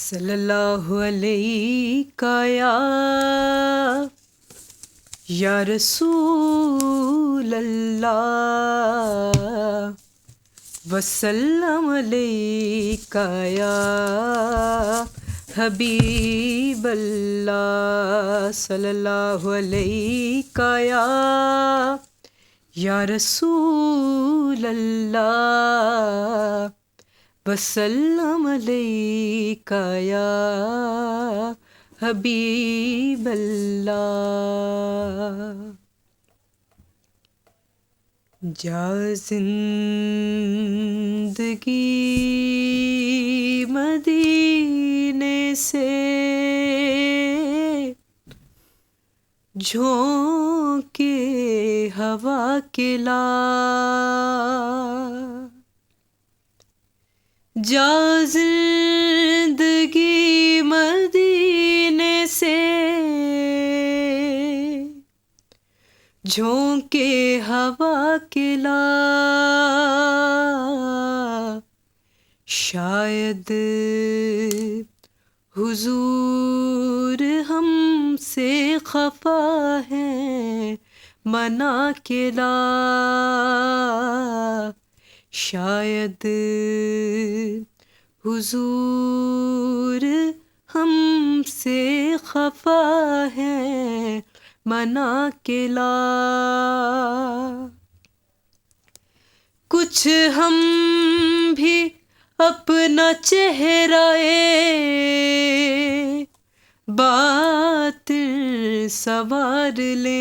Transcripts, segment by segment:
صلی اللہ علیہ یا رسول اللہ وسلم علیکہ یا حبیب اللہ صلی اللہ علیہ یا رسول اللہ وسلم علیکہ یا حبیب اللہ. جا زندگی مدینے سے جھونکے ہوا کے لا، جا زندگی مدینے سے جھونکے ہوا کے لا، شاید حضور ہم سے خفا ہے منا کے لا، شاید حضور ہم سے خفا ہے منا کے لا. کچھ ہم بھی اپنا چہرہ باطن سنوار لیں،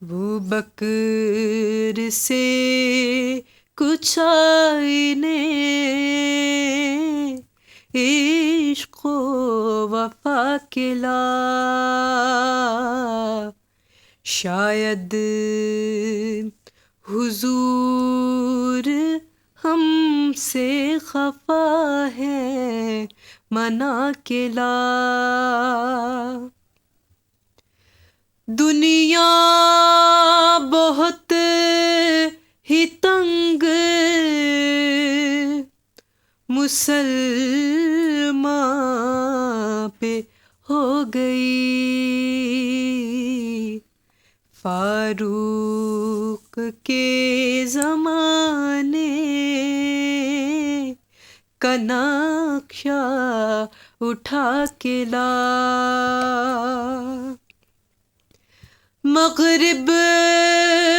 وہ بکر سے کچھ آئینے عشق و وفا کے لا، شاید حضور ہم سے خفا ہے منا کے لا. دنیا بہت ہی تنگ مسلمان پہ ہو گئی، فاروق کے زمانے کا نقشہ اٹھا کے لا، مغرب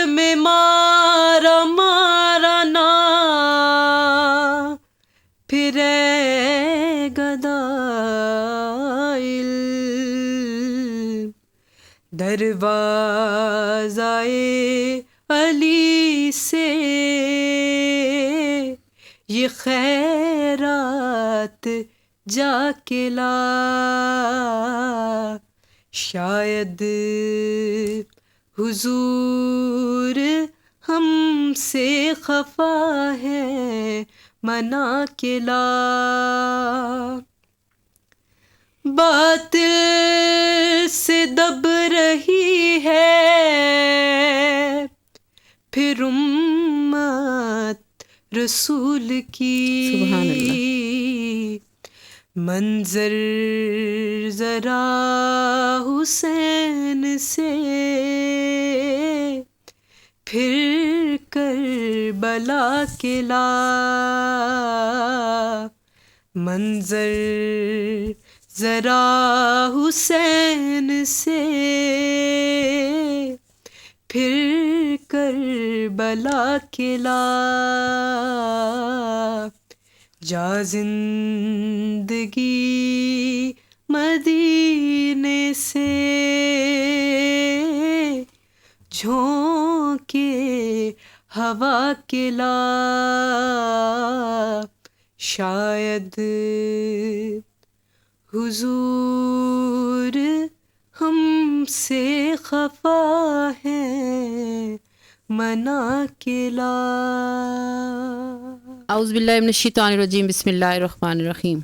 میں مارا مارانا پھرے گدائل، دروازۂ علی سے یہ خیرات جا کے لا، شاید حضور ہم سے خفا ہے منا کے لا. باطل سے دب رہی ہے پھر امت رسول کی، سبحان اللہ. منظر ذرا حسین سے پھر کربلا کے لا، منظر ذرا حسین سے پھر کربلا کے لا، جا زندگی مدینے سے جھونکے ہوا کے لا، شاید حضور ہم سے خفا ہے منا کے لا. اعوذ باللہ من الشیطان الرجیم، بسم اللہ الرحمن الرحیم.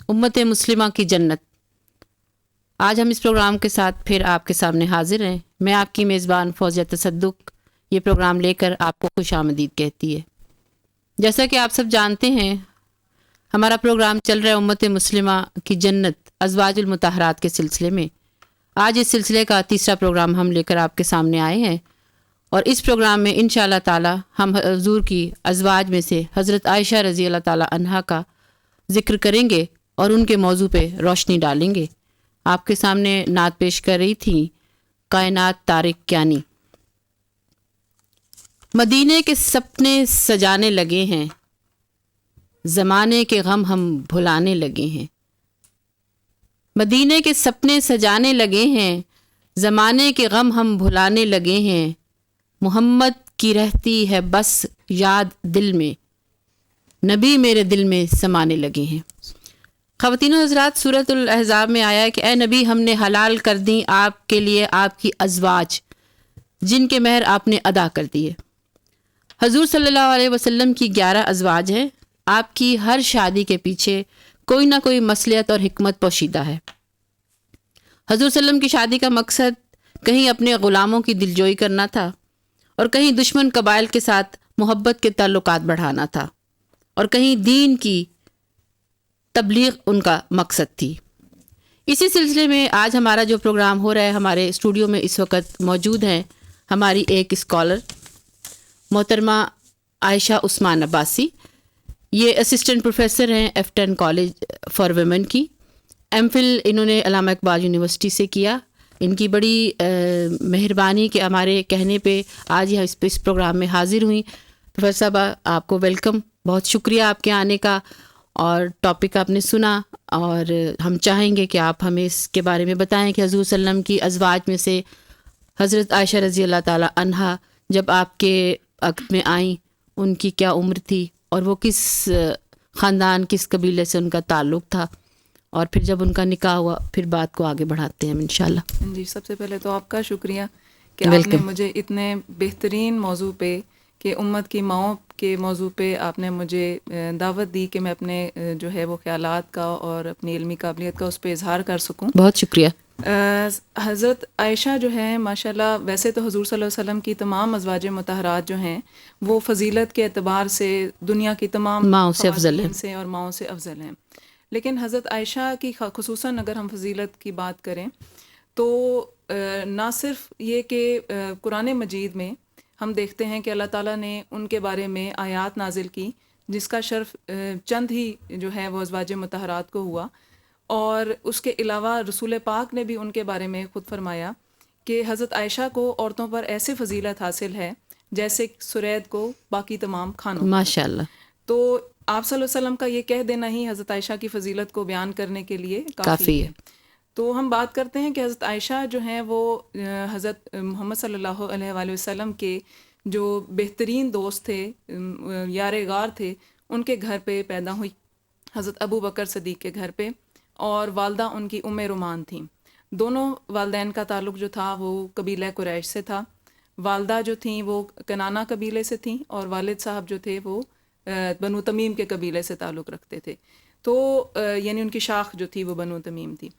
امت مسلمہ کی جنت. آج ہم اس پروگرام کے ساتھ پھر آپ کے سامنے حاضر ہیں. میں آپ کی میزبان فوزیہ تصدق یہ پروگرام لے کر آپ کو خوش آمدید کہتی ہے. جیسا کہ آپ سب جانتے ہیں ہمارا پروگرام چل رہا ہے امت مسلمہ کی جنت ازواج المطہرات کے سلسلے میں. آج اس سلسلے کا تیسرا پروگرام ہم لے کر آپ کے سامنے آئے ہیں، اور اس پروگرام میں انشاءاللہ تعالی ہم حضور کی ازواج میں سے حضرت عائشہ رضی اللہ تعالی عنہا کا ذکر کریں گے اور ان کے موضوع پہ روشنی ڈالیں گے. آپ کے سامنے نعت پیش کر رہی تھی کائنات طارق کیانی. مدینے کے سپنے سجانے لگے ہیں، زمانے کے غم ہم بھلانے لگے ہیں. مدینے کے سپنے سجانے لگے ہیں، زمانے کے غم ہم بھلانے لگے ہیں. محمد کی رہتی ہے بس یاد دل میں، نبی میرے دل میں سمانے لگے ہیں. خواتین و حضرات، سورۃ الاحزاب میں آیا ہے کہ اے نبی ہم نے حلال کر دیں آپ کے لیے آپ کی ازواج جن کے مہر آپ نے ادا کر دیے. حضور صلی اللہ علیہ وسلم کی 11 ازواج ہیں. آپ کی ہر شادی کے پیچھے کوئی نہ کوئی مصلحت اور حکمت پوشیدہ ہے. حضور صلی اللہ علیہ وسلم کی شادی کا مقصد کہیں اپنے غلاموں کی دلجوئی کرنا تھا، اور کہیں دشمن قبائل کے ساتھ محبت کے تعلقات بڑھانا تھا، اور کہیں دین کی تبلیغ ان کا مقصد تھی. اسی سلسلے میں آج ہمارا جو پروگرام ہو رہا ہے، ہمارے اسٹوڈیو میں اس وقت موجود ہیں ہماری ایک اسکالر محترمہ عائشہ عثمان عباسی. یہ اسسٹنٹ پروفیسر ہیں F10 کالج فار ویمن کی. ایم فل انہوں نے علامہ اقبال یونیورسٹی سے کیا. ان کی بڑی مہربانی کہ ہمارے کہنے پہ آج یہ اس پروگرام میں حاضر ہوئیں. پروفیسر صاحبہ آپ کو ویلکم، بہت شکریہ آپ کے آنے کا، اور ٹاپک آپ نے سنا، اور ہم چاہیں گے کہ آپ ہمیں اس کے بارے میں بتائیں کہ حضور صلی اللہ علیہ وسلم کی ازواج میں سے حضرت عائشہ رضی اللہ تعالی عنہا جب آپ کے عقد میں آئیں ان کی کیا عمر تھی، اور وہ کس خاندان کس قبیلے سے ان کا تعلق تھا، اور پھر جب ان کا نکاح ہوا پھر بات کو آگے بڑھاتے ہیں انشاءاللہ. جی، سب سے پہلے تو آپ کا شکریہ کہ آپ نے مجھے اتنے بہترین موضوع پہ کہ امت کی ماؤں کے موضوع پہ آپ نے مجھے دعوت دی کہ میں اپنے جو ہے وہ خیالات کا اور اپنی علمی قابلیت کا اس پہ اظہار کر سکوں. بہت شکریہ. حضرت عائشہ جو ہیں ماشاءاللہ، ویسے تو حضور صلی اللہ علیہ وسلم کی تمام ازواج مطہرات جو ہیں وہ فضیلت کے اعتبار سے دنیا کی تمام ماؤں سے افضل ہیں سے اور ماؤں سے افضل ہیں، لیکن حضرت عائشہ کی خصوصاً اگر ہم فضیلت کی بات کریں تو نہ صرف یہ کہ قرآن مجید میں ہم دیکھتے ہیں کہ اللہ تعالیٰ نے ان کے بارے میں آیات نازل کی جس کا شرف چند ہی جو ہے وہ ازواج مطہرات کو ہوا، اور اس کے علاوہ رسول پاک نے بھی ان کے بارے میں خود فرمایا کہ حضرت عائشہ کو عورتوں پر ایسے فضیلت حاصل ہے جیسے سرید کو باقی تمام خانوں. ماشاءاللہ. تو آپ صلی اللہ علیہ وسلم کا یہ کہہ دینا ہی حضرت عائشہ کی فضیلت کو بیان کرنے کے لیے کافی ہے. تو ہم بات کرتے ہیں کہ حضرت عائشہ جو ہیں وہ حضرت محمد صلی اللہ علیہ وآلہ وسلم کے جو بہترین دوست تھے، یار غار تھے، ان کے گھر پہ پیدا ہوئی، حضرت ابو بکر صدیق کے گھر پہ، اور والدہ ان کی ام رومان تھیں. دونوں والدین کا تعلق جو تھا وہ قبیلہ قریش سے تھا. والدہ جو تھیں وہ کنانہ قبیلے سے تھیں، اور والد صاحب جو تھے وہ بنو تمیم کے قبیلے سے تعلق رکھتے تھے. تو یعنی ان کی شاخ جو تھی وہ بنو تمیم تھی.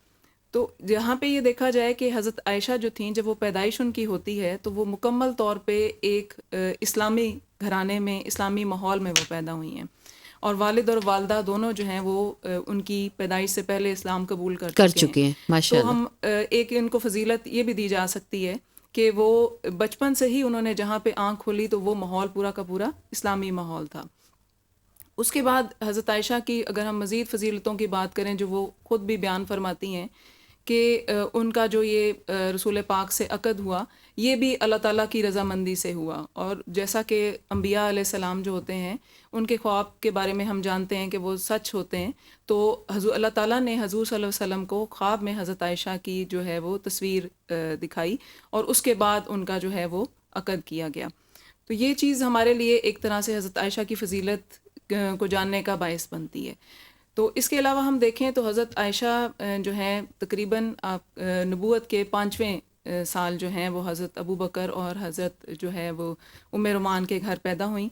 تو یہاں پہ یہ دیکھا جائے کہ حضرت عائشہ جو تھیں جب وہ پیدائش ان کی ہوتی ہے تو وہ مکمل طور پہ ایک اسلامی گھرانے میں، اسلامی ماحول میں وہ پیدا ہوئی ہیں، اور والد اور والدہ دونوں جو ہیں وہ ان کی پیدائش سے پہلے اسلام قبول کر چکے ہیں. ماشاءاللہ. تو ہم ایک ان کو فضیلت یہ بھی دی جا سکتی ہے کہ وہ بچپن سے ہی انہوں نے جہاں پہ آنکھ کھولی تو وہ ماحول پورا کا پورا اسلامی ماحول تھا. اس کے بعد حضرت عائشہ کی اگر ہم مزید فضیلتوں کی بات کریں جو وہ خود بھی بیان فرماتی ہیں کہ ان کا جو یہ رسول پاک سے عقد ہوا یہ بھی اللہ تعالیٰ کی رضامندی سے ہوا، اور جیسا کہ انبیاء علیہ السلام جو ہوتے ہیں ان کے خواب کے بارے میں ہم جانتے ہیں کہ وہ سچ ہوتے ہیں. تو اللہ تعالیٰ نے حضور صلی اللہ علیہ وسلم کو خواب میں حضرت عائشہ کی جو ہے وہ تصویر دکھائی، اور اس کے بعد ان کا جو ہے وہ عقد کیا گیا. تو یہ چیز ہمارے لیے ایک طرح سے حضرت عائشہ کی فضیلت کو جاننے کا باعث بنتی ہے. تو اس کے علاوہ ہم دیکھیں تو حضرت عائشہ جو ہیں تقریباً نبوت کے 5ویں سال جو ہیں وہ حضرت ابو بکر اور حضرت جو ہے وہ ام رومان کے گھر پیدا ہوئیں،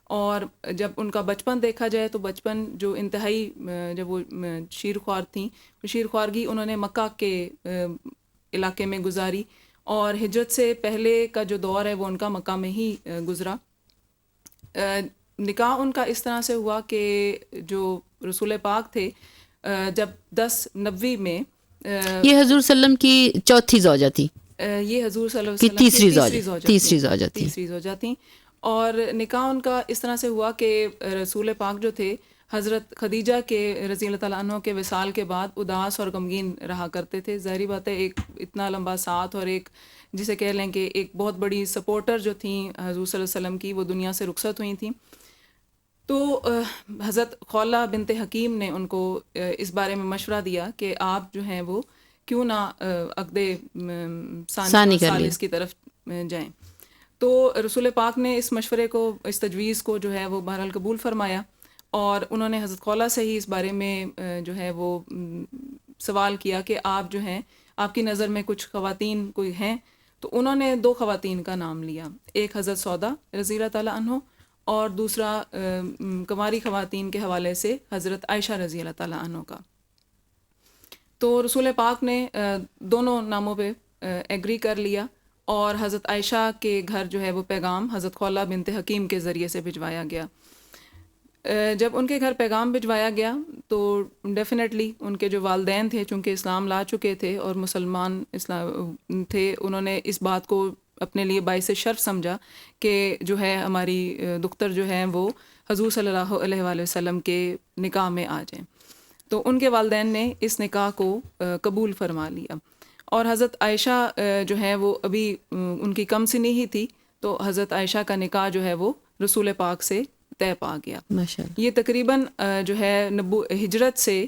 اور جب ان کا بچپن دیکھا جائے تو بچپن جو انتہائی جب وہ شیر خوار تھیں، شیر خوارگی انہوں نے مکہ کے علاقے میں گزاری، اور ہجرت سے پہلے کا جو دور ہے وہ ان کا مکہ میں ہی گزرا. نکاح ان کا اس طرح سے ہوا کہ جو رسول پاک تھے جب 1090 میں یہ حضور صلی اللہ علیہ وسلم کی چوتھی زوجہ تھی، یہ حضور صلی اللہ علیہ کی وسلم کی تیسری زوجہ تھی، اور نکاح ان کا اس طرح سے ہوا کہ رسول پاک جو تھے حضرت خدیجہ کے رضی اللہ تعالیٰ عنہ کے وصال کے بعد اداس اور غمگین رہا کرتے تھے. ظاہری بات ہے ایک اتنا لمبا ساتھ اور ایک جسے کہہ لیں کہ ایک بہت بڑی سپورٹر جو تھیں حضور صلی اللہ علیہ وسلم کی، وہ دنیا سے رخصت ہوئی تھیں. تو حضرت خولہ بنت حکیم نے ان کو اس بارے میں مشورہ دیا کہ آپ جو ہیں وہ کیوں نہ عقد ثانی ثالث کی طرف جائیں. تو رسول پاک نے اس مشورے کو، اس تجویز کو جو ہے وہ بہرحال قبول فرمایا، اور انہوں نے حضرت خولہ سے ہی اس بارے میں جو ہے وہ سوال کیا کہ آپ جو ہیں، آپ کی نظر میں کچھ خواتین کوئی ہیں؟ تو انہوں نے 2 خواتین کا نام لیا، ایک حضرت سودا رضی اللہ تعالیٰ عنہ اور دوسرا کنواری خواتین کے حوالے سے حضرت عائشہ رضی اللہ تعالیٰ عنہ کا. تو رسول پاک نے دونوں ناموں پہ ایگری کر لیا، اور حضرت عائشہ کے گھر جو ہے وہ پیغام حضرت خولہ بنت حکیم کے ذریعے سے بھجوایا گیا. جب ان کے گھر پیغام بھجوایا گیا تو ڈیفینیٹلی ان کے جو والدین تھے، چونکہ اسلام لا چکے تھے اور مسلمان اسلام تھے، انہوں نے اس بات کو اپنے لیے باعث شرف سمجھا کہ جو ہے ہماری دختر جو ہیں وہ حضور صلی اللہ علیہ وآلہ وسلم کے نکاح میں آ جائیں. تو ان کے والدین نے اس نکاح کو قبول فرما لیا، اور حضرت عائشہ جو ہے وہ ابھی ان کی کم سنی ہی تھی، تو حضرت عائشہ کا نکاح جو ہے وہ رسول پاک سے طے پا گیا. یہ تقریباً جو ہے ہجرت سے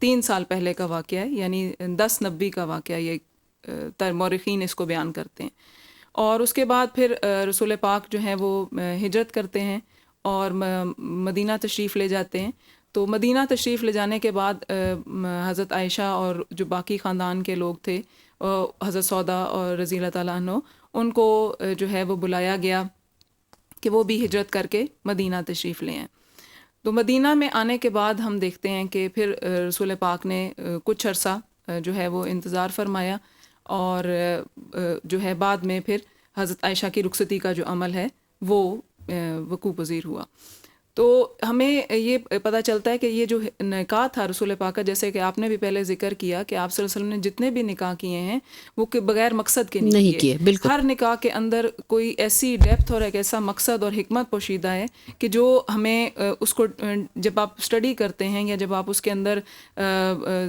3 سال پہلے کا واقعہ ہے، یعنی 1090 کا واقعہ یہ مورخین اس کو بیان کرتے ہیں. اور اس کے بعد پھر رسول پاک جو ہیں وہ ہجرت کرتے ہیں اور مدینہ تشریف لے جاتے ہیں. تو مدینہ تشریف لے جانے کے بعد حضرت عائشہ اور جو باقی خاندان کے لوگ تھے، حضرت سودا اور رضی اللہ تعالیٰ عنہ، ان کو جو ہے وہ بلایا گیا کہ وہ بھی ہجرت کر کے مدینہ تشریف لے آئیں. تو مدینہ میں آنے کے بعد ہم دیکھتے ہیں کہ پھر رسول پاک نے کچھ عرصہ جو ہے وہ انتظار فرمایا، اور جو ہے بعد میں پھر حضرت عائشہ کی رخصتی کا جو عمل ہے وہ وقوع پذیر ہوا. تو ہمیں یہ پتہ چلتا ہے کہ یہ جو نکاح تھا رسول پاک کا، جیسے کہ آپ نے بھی پہلے ذکر کیا کہ آپ صلی اللہ علیہ وسلم نے جتنے بھی نکاح کیے ہیں وہ بغیر مقصد کے نہیں کیے. بالکل، ہر نکاح کے اندر کوئی ایسی ڈیپتھ اور ایک ایسا مقصد اور حکمت پوشیدہ ہے کہ جو ہمیں اس کو جب آپ اسٹڈی کرتے ہیں یا جب آپ اس کے اندر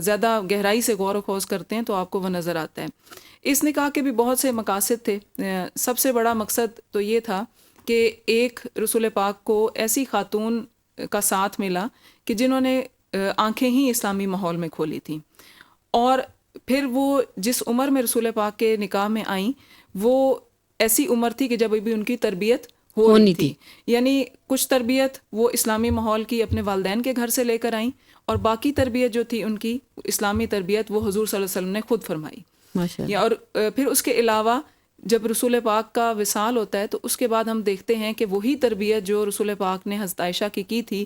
زیادہ گہرائی سے غور و خوض کرتے ہیں تو آپ کو وہ نظر آتا ہے. اس نکاح کے بھی بہت سے مقاصد تھے. سب سے بڑا مقصد تو یہ تھا کہ ایک رسول پاک کو ایسی خاتون کا ساتھ ملا کہ جنہوں نے آنکھیں ہی اسلامی ماحول میں کھولی تھیں، اور پھر وہ جس عمر میں رسول پاک کے نکاح میں آئیں وہ ایسی عمر تھی کہ جب ابھی ان کی تربیت ہونی تھی. یعنی کچھ تربیت وہ اسلامی ماحول کی اپنے والدین کے گھر سے لے کر آئیں، اور باقی تربیت جو تھی ان کی اسلامی تربیت وہ حضور صلی اللہ علیہ وسلم نے خود فرمائی. اور پھر اس کے علاوہ جب رسول پاک کا وصال ہوتا ہے تو اس کے بعد ہم دیکھتے ہیں کہ وہی تربیت جو رسول پاک نے حضرت عائشہ کی تھی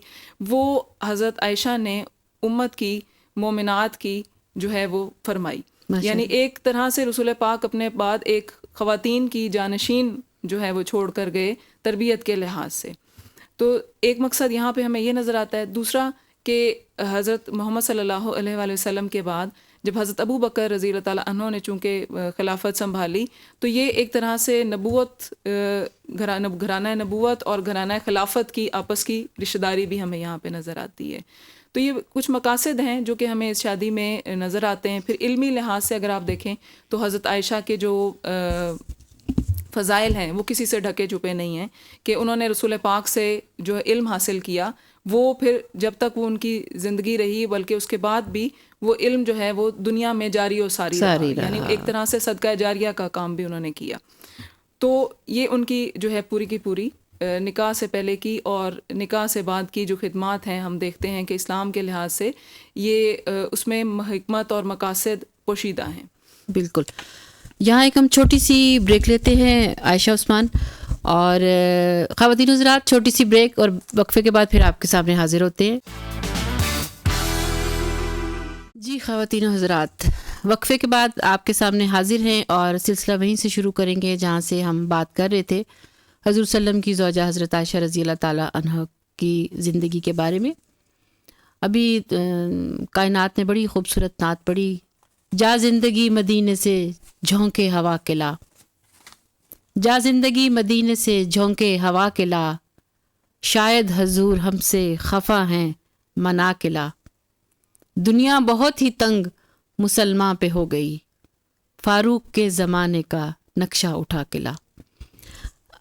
وہ حضرت عائشہ نے امت کی، مومنات کی جو ہے وہ فرمائی. یعنی ایک طرح سے رسول پاک اپنے بعد ایک خواتین کی جانشین جو ہے وہ چھوڑ کر گئے تربیت کے لحاظ سے. تو ایک مقصد یہاں پہ ہمیں یہ نظر آتا ہے. دوسرا کہ حضرت محمد صلی اللہ علیہ وآلہ وسلم کے بعد جب حضرت ابو بکر رضی اللہ تعالیٰ عنہ نے چونکہ خلافت سنبھالی تو یہ ایک طرح سے نبوت، گھرانہ نبوت اور گھرانہ خلافت کی آپس کی رشتہ داری بھی ہمیں یہاں پہ نظر آتی ہے. تو یہ کچھ مقاصد ہیں جو کہ ہمیں اس شادی میں نظر آتے ہیں. پھر علمی لحاظ سے اگر آپ دیکھیں تو حضرت عائشہ کے جو فضائل ہیں وہ کسی سے ڈھکے چھپے نہیں ہیں کہ انہوں نے رسول پاک سے جو علم حاصل کیا وہ پھر جب تک وہ ان کی زندگی رہی بلکہ اس کے بعد بھی وہ علم جو ہے وہ دنیا میں جاری و ساری رہا. یعنی ایک طرح سے صدقہ جاریہ کا کام بھی انہوں نے کیا. تو یہ ان کی جو ہے پوری کی پوری نکاح سے پہلے کی اور نکاح سے بعد کی جو خدمات ہیں ہم دیکھتے ہیں کہ اسلام کے لحاظ سے یہ اس میں حکمت اور مقاصد پوشیدہ ہیں. بالکل. یہاں ایک ہم چھوٹی سی بریک لیتے ہیں عائشہ عثمان. اور خواتین حضرات چھوٹی سی بریک اور وقفے کے بعد پھر آپ کے سامنے حاضر ہوتے ہیں. جی خواتین حضرات، وقفے کے بعد آپ کے سامنے حاضر ہیں اور سلسلہ وہیں سے شروع کریں گے جہاں سے ہم بات کر رہے تھے حضور صلی اللہ علیہ وسلم کی زوجہ حضرت عائشہ رضی اللہ تعالیٰ عنہ کی زندگی کے بارے میں. ابھی کائنات نے بڑی خوبصورت نعت پڑھی. جا زندگی مدینے سے جھونکے ہوا کے لا، جا زندگی مدینے سے جھونکے ہوا کے لا، شاید حضور ہم سے خفا ہیں منا کے لا. دنیا بہت ہی تنگ مسلمان پہ ہو گئی، فاروق کے زمانے کا نقشہ اٹھا کے لا.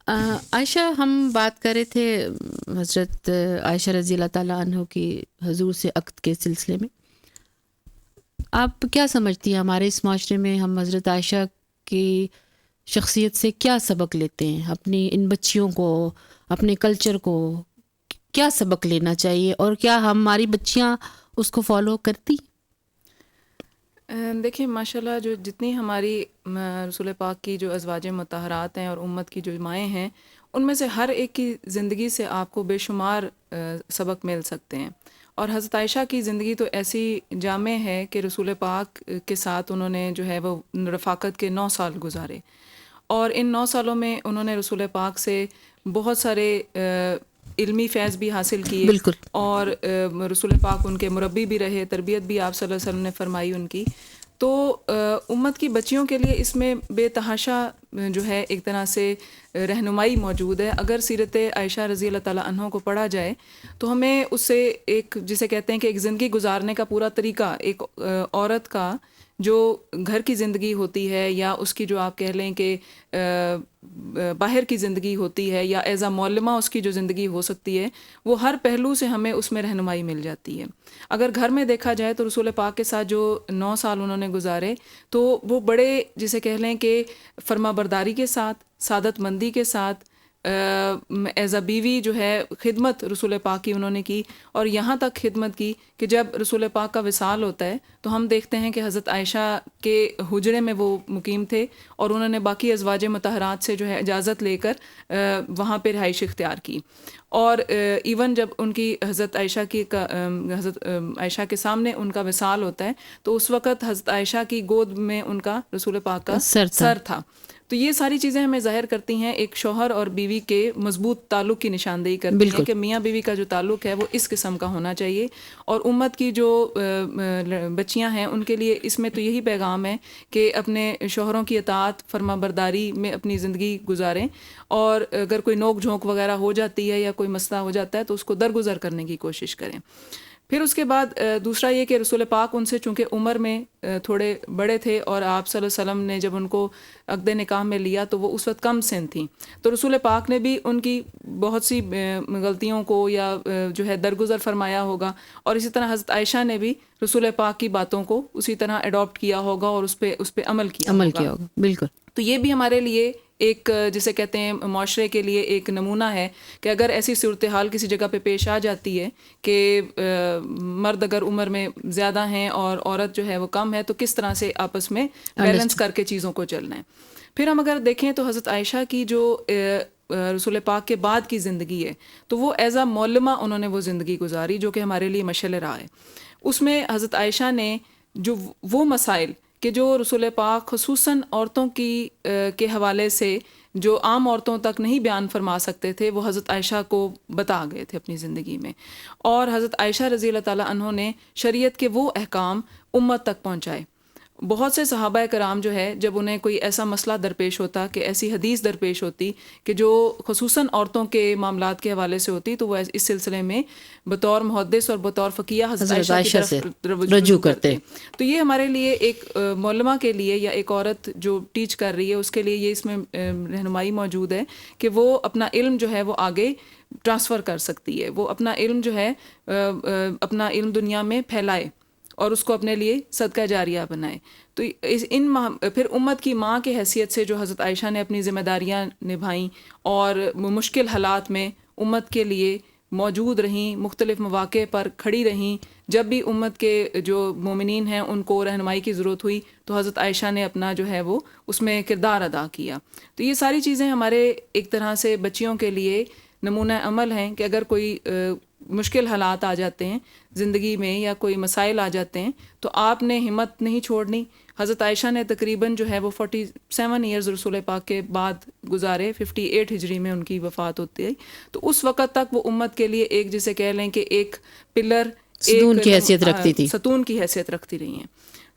عائشہ، ہم بات کر رہے تھے حضرت عائشہ رضی اللہ تعالیٰ عنہ کی حضور سے عقد کے سلسلے میں. آپ کیا سمجھتی ہیں ہمارے اس معاشرے میں ہم حضرت عائشہ کی شخصیت سے کیا سبق لیتے ہیں؟ اپنی ان بچیوں کو، اپنے کلچر کو کیا سبق لینا چاہیے، اور کیا ہماری بچیاں اس کو فالو کرتی؟ دیکھیں ماشاءاللہ جو جتنی ہماری رسول پاک کی جو ازواج مطہرات ہیں اور امت کی جو مائیں ہیں، ان میں سے ہر ایک کی زندگی سے آپ کو بے شمار سبق مل سکتے ہیں. اور حضرت عائشہ کی زندگی تو ایسی جامع ہے کہ رسول پاک کے ساتھ انہوں نے جو ہے وہ رفاقت کے 9 سال گزارے، اور ان 9 سالوں میں انہوں نے رسول پاک سے بہت سارے علمی فیض بھی حاصل کیے. بالکل. اور رسول پاک ان کے مربی بھی رہے، تربیت بھی آپ صلی اللہ علیہ وسلم نے فرمائی ان کی. تو امت کی بچیوں کے لیے اس میں بے تحاشا جو ہے ایک طرح سے رہنمائی موجود ہے. اگر سیرت عائشہ رضی اللہ تعالیٰ عنہ کو پڑھا جائے تو ہمیں اس سے ایک جسے کہتے ہیں کہ ایک زندگی گزارنے کا پورا طریقہ، ایک عورت کا جو گھر کی زندگی ہوتی ہے، یا اس کی جو آپ کہہ لیں کہ باہر کی زندگی ہوتی ہے، یا ایز اے معلمہ اس کی جو زندگی ہو سکتی ہے، وہ ہر پہلو سے ہمیں اس میں رہنمائی مل جاتی ہے. اگر گھر میں دیکھا جائے تو رسول پاک کے ساتھ جو 9 سال انہوں نے گزارے تو وہ بڑے جسے کہہ لیں کہ فرما برداری کے ساتھ، سعادت مندی کے ساتھ، ایز اے بیوی جو ہے خدمت رسول پاک کی انہوں نے کی. اور یہاں تک خدمت کی کہ جب رسول پاک کا وصال ہوتا ہے تو ہم دیکھتے ہیں کہ حضرت عائشہ کے حجرے میں وہ مقیم تھے، اور انہوں نے باقی ازواج مطہرات سے جو ہے اجازت لے کر وہاں پہ رہائش اختیار کی. اور ایون جب ان کی حضرت عائشہ کے سامنے ان کا وصال ہوتا ہے تو اس وقت حضرت عائشہ کی گود میں ان کا رسول پاک کا سر تھا. تو یہ ساری چیزیں ہمیں ظاہر کرتی ہیں ایک شوہر اور بیوی کے مضبوط تعلق کی نشاندہی کرتی ہیں کہ میاں بیوی کا جو تعلق ہے وہ اس قسم کا ہونا چاہیے. اور امت کی جو بچیاں ہیں ان کے لیے اس میں تو یہی پیغام ہے کہ اپنے شوہروں کی اطاعت، فرما برداری میں اپنی زندگی گزاریں، اور اگر کوئی نوک جھونک وغیرہ ہو جاتی ہے یا کوئی مسئلہ ہو جاتا ہے تو اس کو درگزر کرنے کی کوشش کریں. پھر اس کے بعد دوسرا یہ کہ رسول پاک ان سے چونکہ عمر میں تھوڑے بڑے تھے، اور آپ صلی اللہ علیہ وسلم نے جب ان کو عقد نکاح میں لیا تو وہ اس وقت کم سن تھیں، تو رسول پاک نے بھی ان کی بہت سی غلطیوں کو یا جو ہے درگزر فرمایا ہوگا. اور اسی طرح حضرت عائشہ نے بھی رسول پاک کی باتوں کو اسی طرح اڈاپٹ کیا ہوگا اور اس پہ عمل کیا ہوگا. بالکل. تو یہ بھی ہمارے لیے ایک جسے کہتے ہیں معاشرے کے لیے ایک نمونہ ہے کہ اگر ایسی صورتحال کسی جگہ پہ پیش آ جاتی ہے کہ مرد اگر عمر میں زیادہ ہیں اور عورت جو ہے وہ کم ہے تو کس طرح سے آپس میں بیلنس کر کے چیزوں کو چلنا ہے. پھر ہم اگر دیکھیں تو حضرت عائشہ کی جو رسول پاک کے بعد کی زندگی ہے تو وہ ایز اے معلمہ انہوں نے وہ زندگی گزاری جو کہ ہمارے لیے مشعل راہ ہے. اس میں حضرت عائشہ نے جو وہ مسائل کہ جو رسول پاک خصوصاً عورتوں کے حوالے سے جو عام عورتوں تک نہیں بیان فرما سکتے تھے وہ حضرت عائشہ کو بتا گئے تھے اپنی زندگی میں. اور حضرت عائشہ رضی اللہ تعالیٰ عنہ نے شریعت کے وہ احکام امت تک پہنچائے. بہت سے صحابہ کرام جو ہے جب انہیں کوئی ایسا مسئلہ درپیش ہوتا کہ ایسی حدیث درپیش ہوتی کہ جو خصوصاً عورتوں کے معاملات کے حوالے سے ہوتی تو وہ اس سلسلے میں بطور محدث اور بطور فقیہ حضرت عائشہ کی طرف رجوع کرتے. تو یہ ہمارے لیے ایک معلمہ کے لیے یا ایک عورت جو ٹیچ کر رہی ہے اس کے لیے یہ اس میں رہنمائی موجود ہے کہ وہ اپنا علم جو ہے وہ آگے ٹرانسفر کر سکتی ہے. وہ اپنا علم جو ہے اپنا علم دنیا میں پھیلائے اور اس کو اپنے لیے صدقہ جاریہ بنائے. تو پھر امت کی ماں کے حیثیت سے جو حضرت عائشہ نے اپنی ذمہ داریاں نبھائیں اور مشکل حالات میں امت کے لیے موجود رہیں، مختلف مواقع پر کھڑی رہیں. جب بھی امت کے جو مومنین ہیں ان کو رہنمائی کی ضرورت ہوئی تو حضرت عائشہ نے اپنا جو ہے وہ اس میں کردار ادا کیا. تو یہ ساری چیزیں ہمارے ایک طرح سے بچیوں کے لیے نمونہ عمل ہیں کہ اگر کوئی مشکل حالات آ جاتے ہیں زندگی میں یا کوئی مسائل آ جاتے ہیں تو آپ نے ہمت نہیں چھوڑنی. حضرت عائشہ نے تقریباً جو ہے وہ 47 ایئرز رسول پاک کے بعد گزارے، 58 ہجری میں ان کی وفات ہوتی ہے. تو اس وقت تک وہ امت کے لیے ایک جسے کہہ لیں کہ ایک پلر، ستون کی حیثیت رکھتی تھی، ستون کی حیثیت رکھتی رہی ہیں.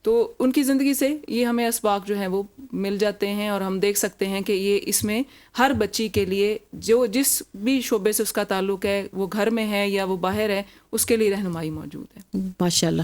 تو ان کی زندگی سے یہ ہمیں اسباق جو ہیں وہ مل جاتے ہیں، اور ہم دیکھ سکتے ہیں کہ یہ اس میں ہر بچی کے لیے جو جس بھی شعبے سے اس کا تعلق ہے، وہ گھر میں ہے یا وہ باہر ہے، اس کے لیے رہنمائی موجود ہے. ماشاء اللہ.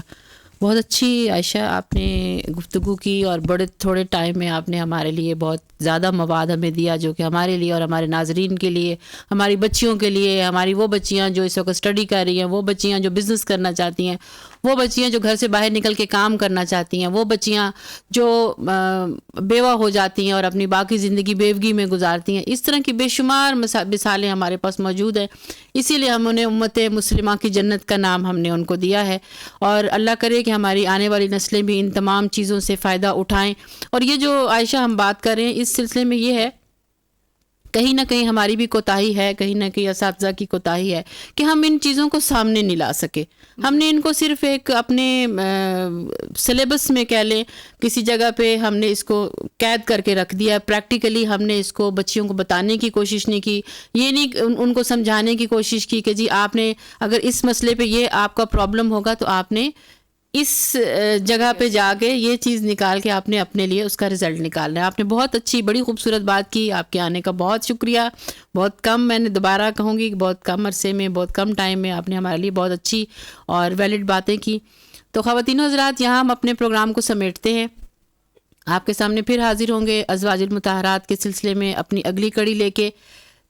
بہت اچھی عائشہ آپ نے گفتگو کی، اور بڑے تھوڑے ٹائم میں آپ نے ہمارے لیے بہت زیادہ مواد ہمیں دیا، جو کہ ہمارے لیے اور ہمارے ناظرین کے لیے، ہماری بچیوں کے لیے، ہماری وہ بچیاں جو اس وقت اسٹڈی کر رہی ہیں، وہ بچیاں جو بزنس کرنا چاہتی ہیں، وہ بچیاں جو گھر سے باہر نکل کے کام کرنا چاہتی ہیں، وہ بچیاں جو بیوہ ہو جاتی ہیں اور اپنی باقی زندگی بیوگی میں گزارتی ہیں. اس طرح کی بے شمار مثالیں ہمارے پاس موجود ہیں. اسی لیے ہم انہیں امت مسلمہ کی جنت کا نام ہم نے ان کو دیا ہے، اور اللہ کرے کہ ہماری آنے والی نسلیں بھی ان تمام چیزوں سے فائدہ اٹھائیں. اور یہ جو عائشہ ہم بات کر رہے ہیں، اس سلسلے میں یہ ہے کہیں نہ کہیں ہماری بھی کوتاہی ہے، کہیں نہ کہیں اساتذہ کی کوتاہی ہے کہ ہم ان چیزوں کو سامنے نہیں لا سکے. ہم نے ان کو صرف ایک اپنے سلیبس میں کہہ لیں کسی جگہ پہ ہم نے اس کو قید کر کے رکھ دیا. پریکٹیکلی ہم نے اس کو بچیوں کو بتانے کی کوشش نہیں کی، یہ نہیں ان کو سمجھانے کی کوشش کی کہ جی آپ نے اگر اس مسئلے پہ یہ آپ کا پرابلم ہوگا تو آپ نے اس جگہ پہ جا کے یہ چیز نکال کے آپ نے اپنے لیے اس کا رزلٹ نکالنا ہے. آپ نے بہت اچھی بڑی خوبصورت بات کی. آپ کے آنے کا بہت شکریہ. بہت کم، میں نے دوبارہ کہوں گی، بہت کم عرصے میں، بہت کم ٹائم میں آپ نے ہمارے لیے بہت اچھی اور ویلڈ باتیں کی. تو خواتین و حضرات، یہاں ہم اپنے پروگرام کو سمیٹتے ہیں. آپ کے سامنے پھر حاضر ہوں گے ازواج المطہرات کے سلسلے میں اپنی اگلی کڑی لے کے.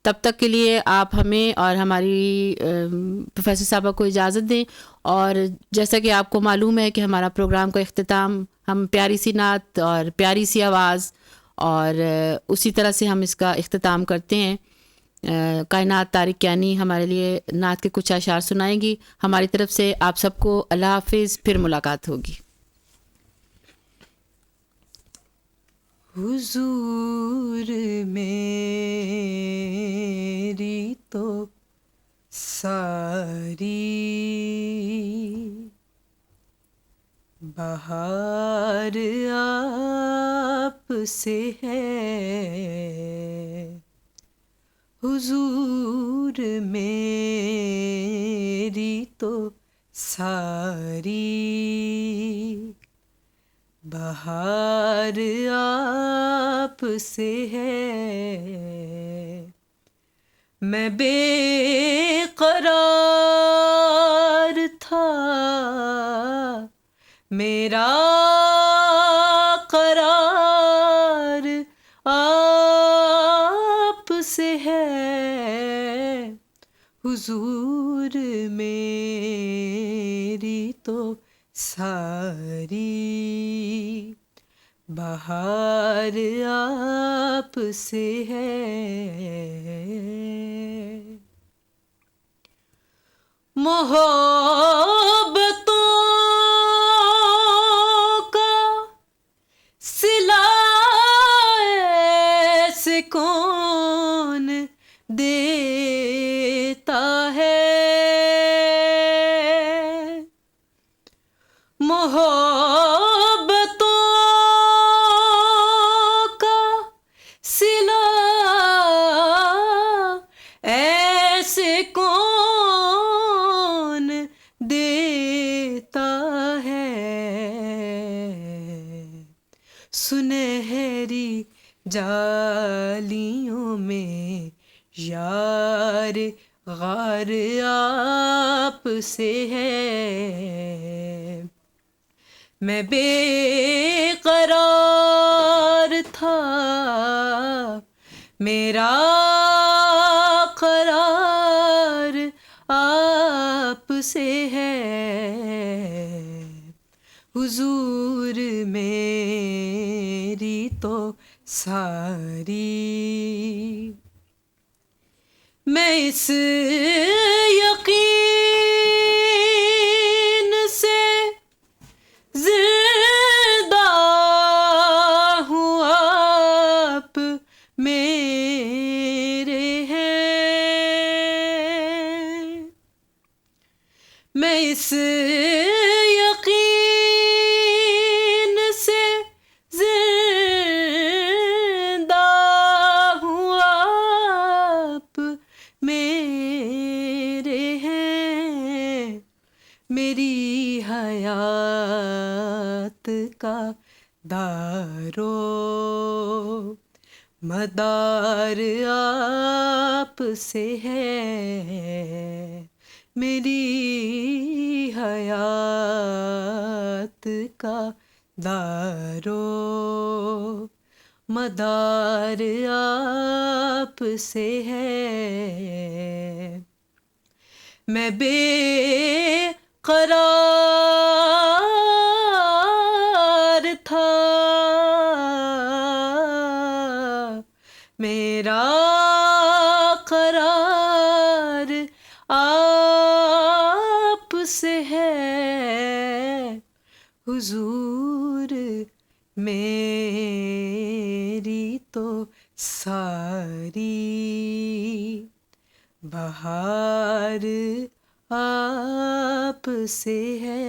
تب تک کے لیے آپ ہمیں اور ہماری پروفیسر صاحبہ کو اجازت دیں. اور جیسا کہ آپ کو معلوم ہے کہ ہمارا پروگرام کا اختتام ہم پیاری سی نعت اور پیاری سی آواز اور اسی طرح سے ہم اس کا اختتام کرتے ہیں. کائنات طارق کیانی ہمارے لیے نعت کے کچھ اشعار سنائیں گی. ہماری طرف سے آپ سب کو اللہ حافظ، پھر ملاقات ہوگی. حضور میری تو ساری بہار آپ سے ہے، حضور میری تو ساری بہار آپ سے ہے. میں بے قرار تھا، میرا قرار آپ سے ہے، حضور میری تو ساری بہار آپ سے ہے. محبتوں کا صلہ ایسے کون دیتا ہے، محبتوں کا صلہ ایسے کون دیتا ہے. سنہری جالیوں میں یار غار آپ سے ہے، میں بے قرار تھا، میرا قرار آپ سے ہے، حضور میری تو ساری. میں اس یقین سے زندہ ہوں آپ میرے ہیں، میں اس یقین سے میری حیات کا دارو مدار آپ سے ہے، میری حیات کا دارو مدار آپ سے ہے، میں بے قرار تھا، میرا قرار آپ سے ہے، حضور میری تو ساری بہار آپ سے ہے،